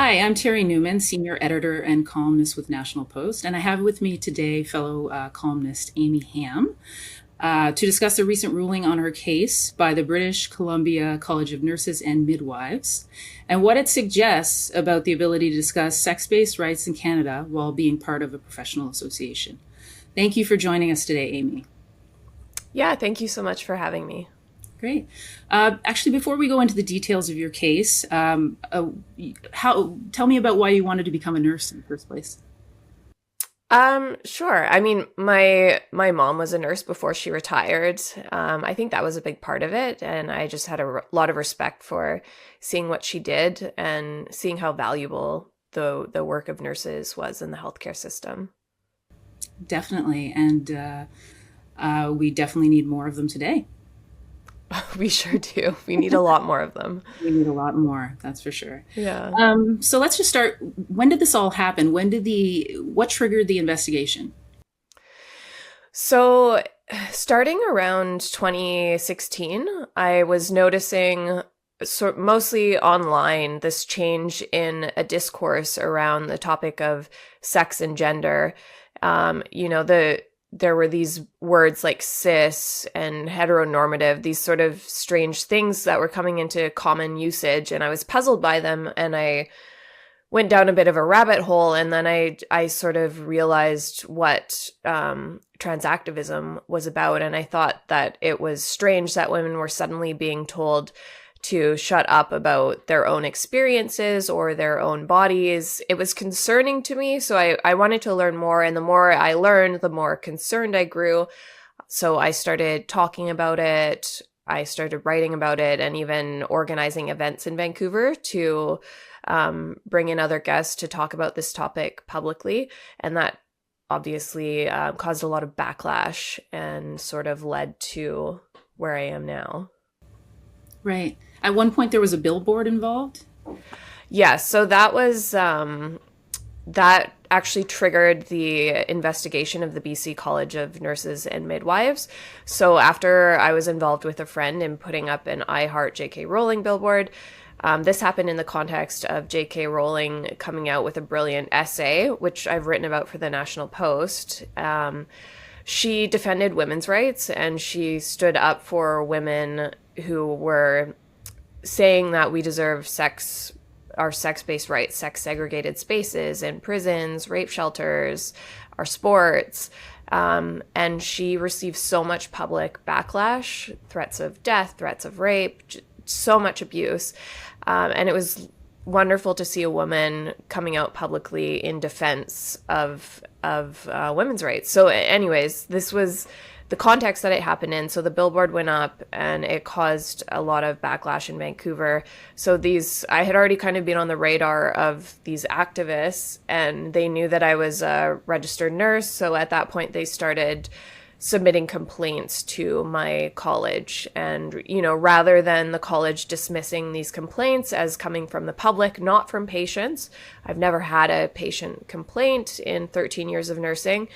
Hi, I'm Terry Newman, senior editor and columnist with National Post, and I have with me today fellow columnist Amy Hamm to discuss the recent ruling on her case by the British Columbia College of Nurses and Midwives and what it suggests about the ability to discuss sex-based rights in Canada while being part of a professional association. Thank you for joining us today, Amy. Yeah, thank you so much for having me. Great. Actually, before we go into the details of your case, tell me about why you wanted to become a nurse in the first place. Sure. I mean, my mom was a nurse before she retired. I think that was a big part of it, and I just had lot of respect for seeing what she did and seeing how valuable the work of nurses was in the healthcare system. Definitely, and we definitely need more of them today. We sure do. We need a lot more of them. We need a lot more, that's for sure. Yeah. So let's just start. When did this all happen? What triggered the investigation? So, starting around 2016, I was noticing mostly online this change in a discourse around the topic of sex and gender. There were these words like cis and heteronormative, these sort of strange things that were coming into common usage, and I was puzzled by them, and I went down a bit of a rabbit hole, and then I sort of realized what trans activism was about, and I thought that it was strange that women were suddenly being told to shut up about their own experiences or their own bodies. It was concerning to me, so I wanted to learn more, and the more I learned, the more concerned I grew. So I started talking about it, I started writing about it, and even organizing events in Vancouver to bring in other guests to talk about this topic publicly. And that obviously caused a lot of backlash and sort of led to where I am now. Right. At one point, there was a billboard involved. Yeah, so that was that actually triggered the investigation of the BC College of Nurses and Midwives. So after I was involved with a friend in putting up an I Heart J.K. Rowling billboard, this happened in the context of J.K. Rowling coming out with a brilliant essay, which I've written about for the National Post. She defended women's rights, and she stood up for women who were saying that we deserve our sex-based rights, sex-segregated spaces in prisons, rape shelters, our sports. And she received so much public backlash, threats of death, threats of rape, so much abuse. And it was wonderful to see a woman coming out publicly in defense of women's rights. So anyways, this was the context that it happened in. So the billboard went up and it caused a lot of backlash in Vancouver. So I had already kind of been on the radar of these activists, and they knew that I was a registered nurse. So at that point, they started submitting complaints to my college. And, rather than the college dismissing these complaints as coming from the public, not from patients, I've never had a patient complaint in 13 years of nursing.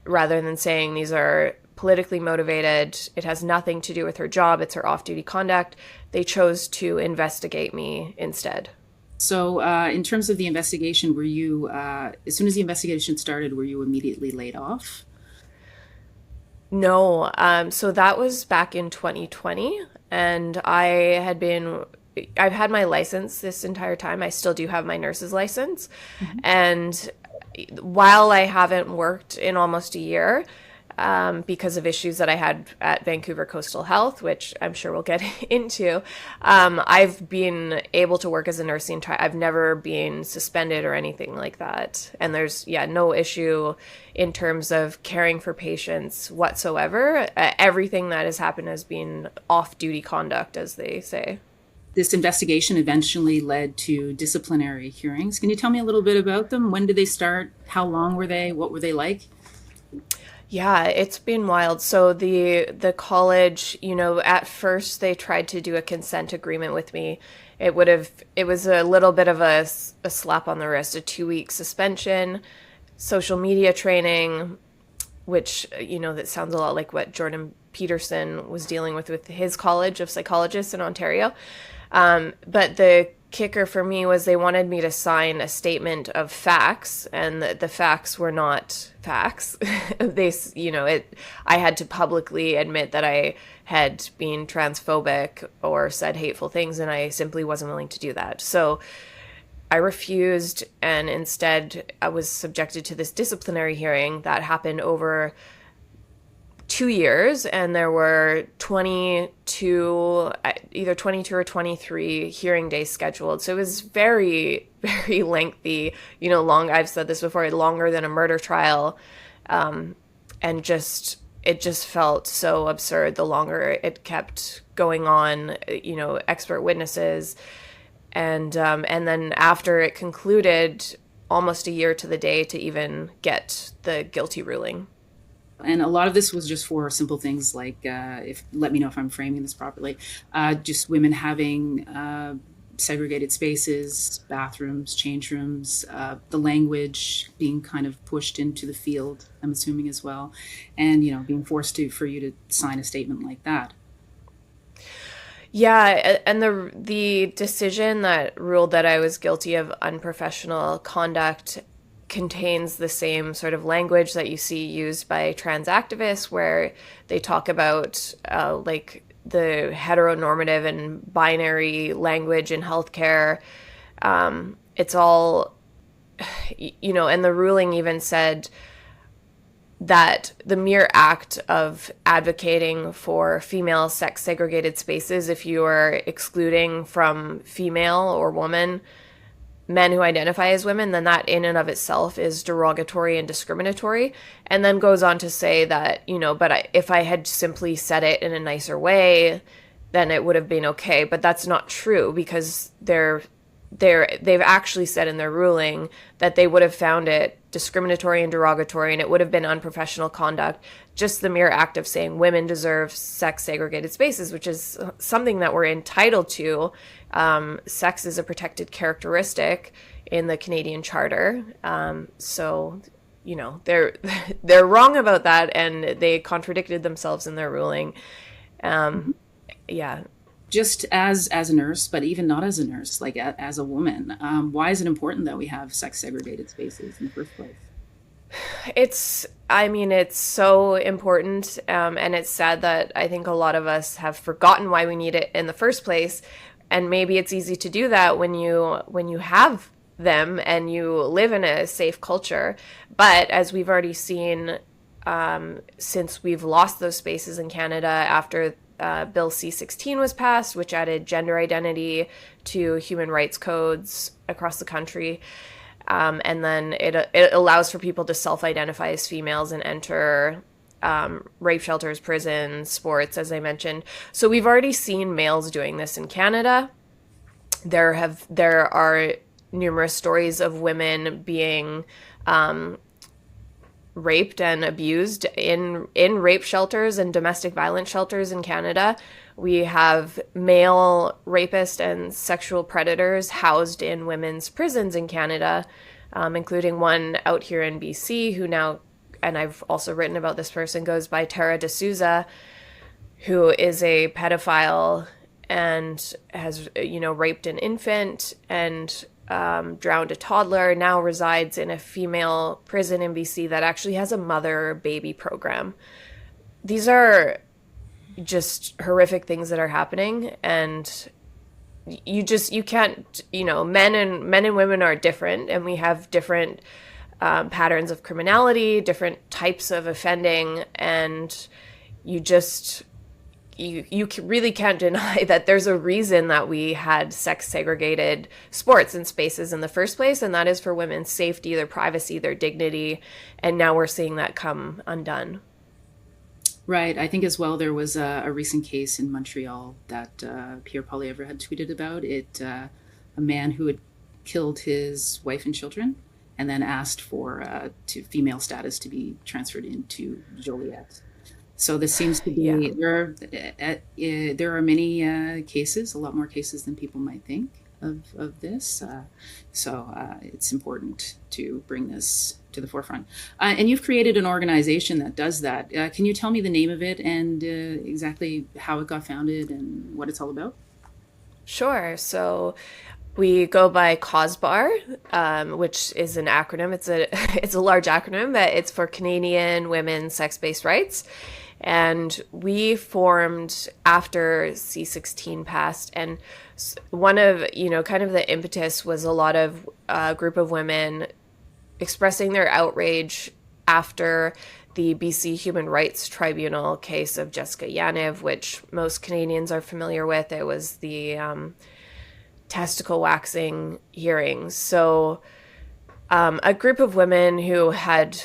Rather than saying these are politically motivated, it has nothing to do with her job, it's her off-duty conduct, they chose to investigate me instead. So in terms of the investigation, were you, as soon as the investigation started, were you immediately laid off? No, so that was back in 2020, and I've had my license this entire time. I still do have my nurse's license. Mm-hmm. And while I haven't worked in almost a year, because of issues that I had at Vancouver Coastal Health, which I'm sure we'll get into, I've been able to work as a nurse. I've never been suspended or anything like that. And there's, no issue in terms of caring for patients whatsoever. Everything that has happened has been off-duty conduct, as they say. This investigation eventually led to disciplinary hearings. Can you tell me a little bit about them? When did they start? How long were they? What were they like? Yeah, it's been wild. So the college, at first they tried to do a consent agreement with me. It was a little bit of a slap on the wrist, a 2-week suspension, social media training, which, that sounds a lot like what Jordan Peterson was dealing with his College of Psychologists in Ontario. But the kicker for me was they wanted me to sign a statement of facts, and the facts were not facts. I had to publicly admit that I had been transphobic or said hateful things, and I simply wasn't willing to do that. So I refused, and instead I was subjected to this disciplinary hearing that happened over 2 years, and there were 22, either 22 or 23 hearing days scheduled. So it was very, very lengthy, long. I've said this before, longer than a murder trial. And it just felt so absurd the longer it kept going on, expert witnesses. And then after it concluded, almost a year to the day to even get the guilty ruling. And a lot of this was just for simple things like, let me know if I'm framing this properly, just women having segregated spaces, bathrooms, change rooms, the language being kind of pushed into the field, I'm assuming as well, and, being forced for you to sign a statement like that. Yeah, and the decision that ruled that I was guilty of unprofessional conduct contains the same sort of language that you see used by trans activists, where they talk about like the heteronormative and binary language in healthcare. It's all, and the ruling even said that the mere act of advocating for female sex segregated spaces, if you are excluding from female or woman men who identify as women, then that in and of itself is derogatory and discriminatory. And then goes on to say that, if I had simply said it in a nicer way, then it would have been okay. But that's not true, because they've actually said in their ruling that they would have found it discriminatory and derogatory, and it would have been unprofessional conduct, just the mere act of saying women deserve sex segregated spaces, which is something that we're entitled to. Sex is a protected characteristic in the Canadian Charter. So they're wrong about that, and they contradicted themselves in their ruling. Yeah. Just as a nurse, but even not as a nurse, like as a woman, why is it important that we have sex segregated spaces in the first place? It's so important, and it's sad that I think a lot of us have forgotten why we need it in the first place. And maybe it's easy to do that when you have them and you live in a safe culture. But as we've already seen, since we've lost those spaces in Canada after Bill C-16 was passed, which added gender identity to human rights codes across the country. And then it allows for people to self-identify as females and enter rape shelters, prisons, sports, as I mentioned. So we've already seen males doing this in Canada. There are numerous stories of women being raped and abused in rape shelters and domestic violence shelters in Canada. We have male rapists and sexual predators housed in women's prisons in Canada, including one out here in BC who now, and I've also written about this person, goes by Tara D'Souza, who is a pedophile and has, raped an infant and drowned a toddler, now resides in a female prison in BC that actually has a mother-baby program. These are just horrific things that are happening, and you can't, men and women are different, and we have different patterns of criminality, different types of offending, and you really can't deny that there's a reason that we had sex segregated sports and spaces in the first place, and that is for women's safety, their privacy, their dignity, and now we're seeing that come undone. Right. I think as well there was a recent case in Montreal that Pierre Poilievre had tweeted about it, a man who had killed his wife and children and then asked for female status to be transferred into Joliet. So this seems to be, there are many cases, a lot more cases than people might think of this. So it's important to bring this to the forefront. And you've created an organization that does that. Can you tell me the name of it and exactly how it got founded and what it's all about? Sure. So We go by COSBAR, which is an acronym. It's a large acronym, but it's for Canadian Women's Sex-Based Rights. And we formed after C-16 passed. And one of, kind of the impetus was a lot of group of women expressing their outrage after the BC Human Rights Tribunal case of Jessica Yaniv, which most Canadians are familiar with. It was the testicle waxing hearings. So a group of women who had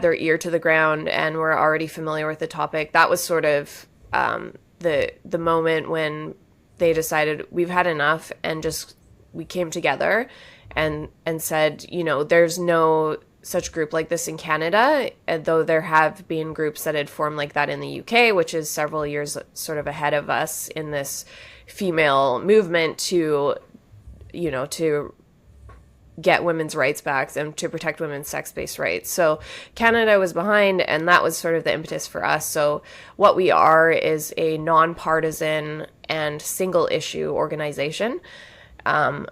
their ear to the ground and were already familiar with the topic, that was sort of the moment when they decided we've had enough, and just we came together and said, there's no such group like this in Canada, though there have been groups that had formed like that in the UK, which is several years sort of ahead of us in this female movement to get women's rights back and to protect women's sex-based rights. So Canada was behind, and that was sort of the impetus for us. So what we are is a nonpartisan and single-issue organization.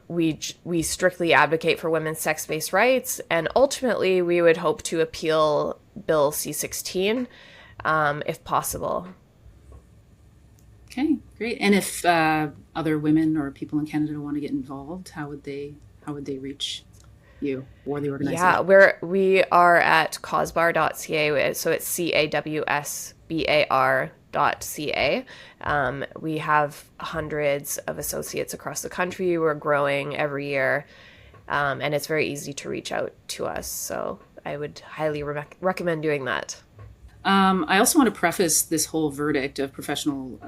We strictly advocate for women's sex-based rights, and ultimately we would hope to appeal Bill C-16 if possible. Okay, great. And if other women or people in Canada want to get involved, how would they reach you or the organization? Yeah, we are at COSBAR.ca, so it's CAWSBAR.ca. We have hundreds of associates across the country. We're growing every year, and it's very easy to reach out to us. So I would highly recommend doing that. I also want to preface this whole verdict of professional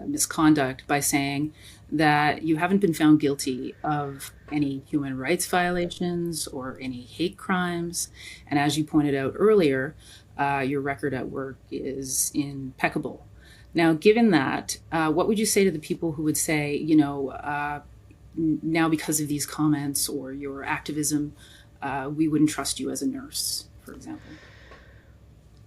misconduct by saying that you haven't been found guilty of any human rights violations or any hate crimes. And as you pointed out earlier, your record at work is impeccable. Now, given that, what would you say to the people who would say, now because of these comments or your activism, we wouldn't trust you as a nurse, for example?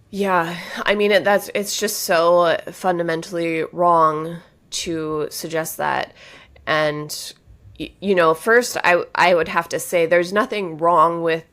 Yeah, I mean, it's just so fundamentally wrong to suggest that. And, first I would have to say there's nothing wrong with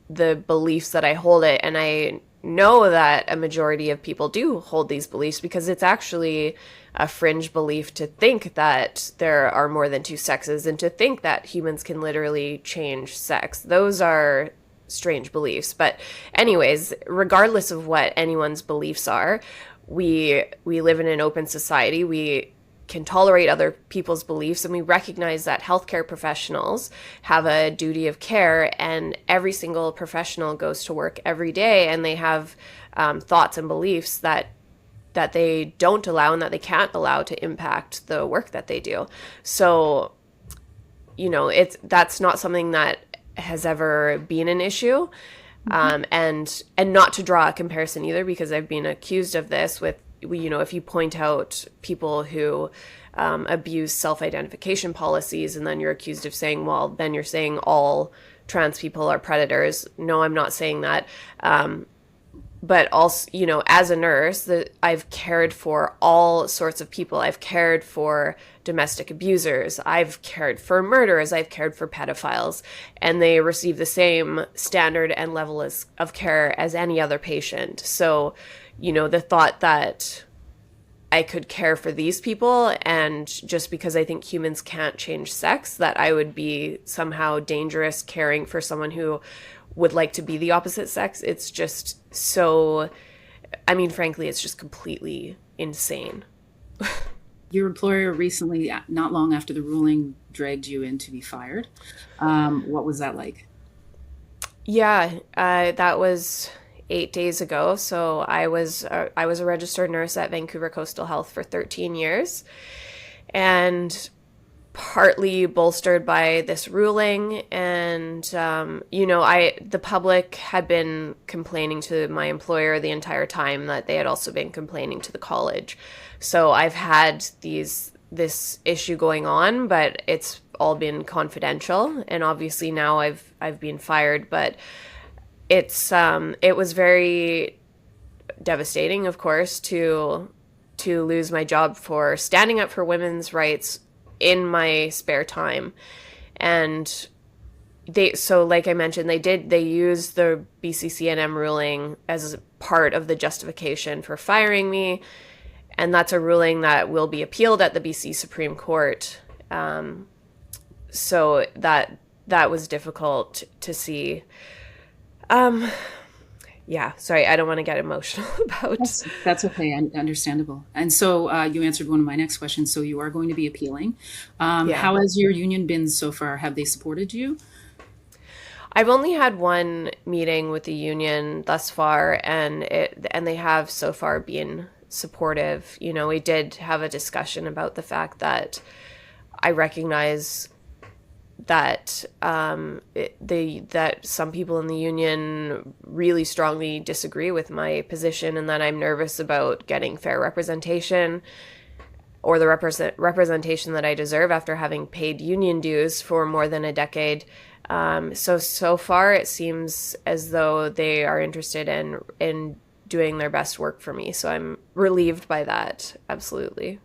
the beliefs that I hold it. And I know that a majority of people do hold these beliefs, because it's actually a fringe belief to think that there are more than two sexes and to think that humans can literally change sex. Those are strange beliefs. But anyways, regardless of what anyone's beliefs are, we live in an open society. We can tolerate other people's beliefs, and we recognize that healthcare professionals have a duty of care, and every single professional goes to work every day, and they have thoughts and beliefs that they don't allow and that they can't allow to impact the work that they do. So, that's not something that has ever been an issue. And not to draw a comparison either, because I've been accused of this with, if you point out people who abuse self-identification policies, and then you're accused of saying, well, then you're saying all trans people are predators. No, I'm not saying that. But also, as a nurse, I've cared for all sorts of people. I've cared for domestic abusers. I've cared for murderers. I've cared for pedophiles. And they receive the same standard and level of care as any other patient. So, the thought that I could care for these people, and just because I think humans can't change sex, that I would be somehow dangerous caring for someone who would like to be the opposite sex. It's just so, frankly, it's just completely insane. Your employer recently, not long after the ruling, dragged you in to be fired. What was that like? Yeah, that was 8 days ago. So I was a registered nurse at Vancouver Coastal Health for 13 years, and partly bolstered by this ruling. And, the public had been complaining to my employer the entire time that they had also been complaining to the college. So I've had this issue going on, but it's all been confidential. And obviously now I've been fired, but it was very devastating, of course, to lose my job for standing up for women's rights in my spare time. And so like I mentioned, they used the BCCNM ruling as part of the justification for firing me. And that's a ruling that will be appealed at the BC Supreme Court. So that was difficult to see. Yeah, sorry, I don't want to get emotional about. That's okay, understandable. And so you answered one of my next questions. So you are going to be appealing. Yeah. How has your union been so far? Have they supported you? I've only had one meeting with the union thus far, and they have so far been supportive. You know, we did have a discussion about the fact that I recognize that that some people in the union really strongly disagree with my position, and that I'm nervous about getting fair representation, or the representation that I deserve after having paid union dues for more than a decade. So far it seems as though they are interested in doing their best work for me. So I'm relieved by that. Absolutely.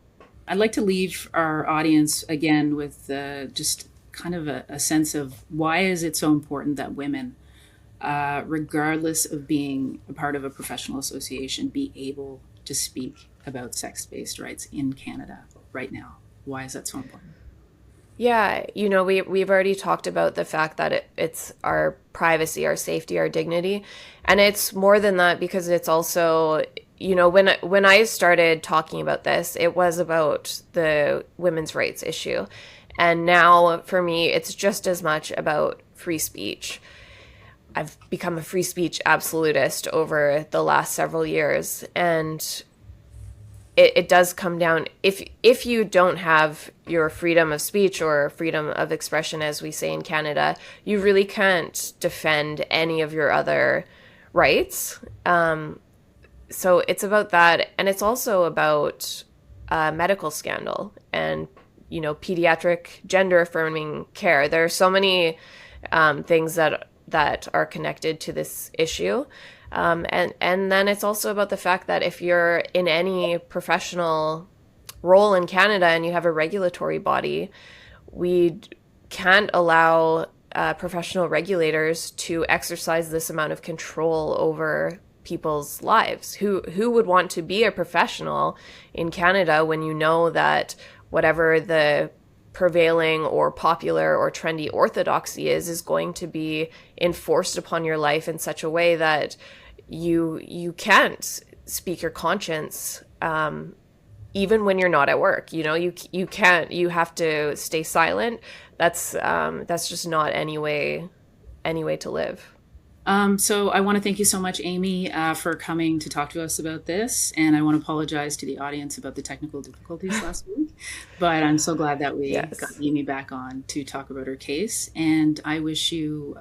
I'd like to leave our audience again with just kind of a sense of why is it so important that women, regardless of being a part of a professional association, be able to speak about sex-based rights in Canada right now? Why is that so important? Yeah, you know, we've already talked about the fact that it's our privacy, our safety, our dignity, and it's more than that, because it's also, you know, when I started talking about this, it was about the women's rights issue, and now for me, it's just as much about free speech. I've become a free speech absolutist over the last several years, and it does come down, if you don't have your freedom of speech or freedom of expression, as we say in Canada, you really can't defend any of your other rights. So it's about that, and it's also about medical scandal and, you know, pediatric gender affirming care. There are so many things that are connected to this issue. And then it's also about the fact that if you're in any professional role in Canada and you have a regulatory body, we can't allow professional regulators to exercise this amount of control over people's lives. Who would want to be a professional in Canada when you know that whatever the prevailing or popular or trendy orthodoxy is going to be enforced upon your life in such a way that you can't speak your conscience, even when you're not at work. You know, you can't, you have to stay silent. That's just not any way to live. So I want to thank you so much, Amy, for coming to talk to us about this. And I want to apologize to the audience about the technical difficulties last week. But I'm so glad that we got Amy back on to talk about her case. And I wish you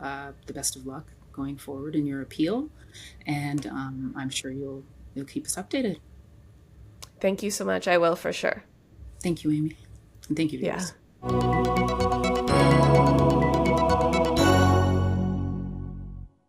the best of luck going forward in your appeal. And I'm sure you'll keep us updated. Thank you so much. I will, for sure. Thank you, Amy. And thank you, viewers. Yeah.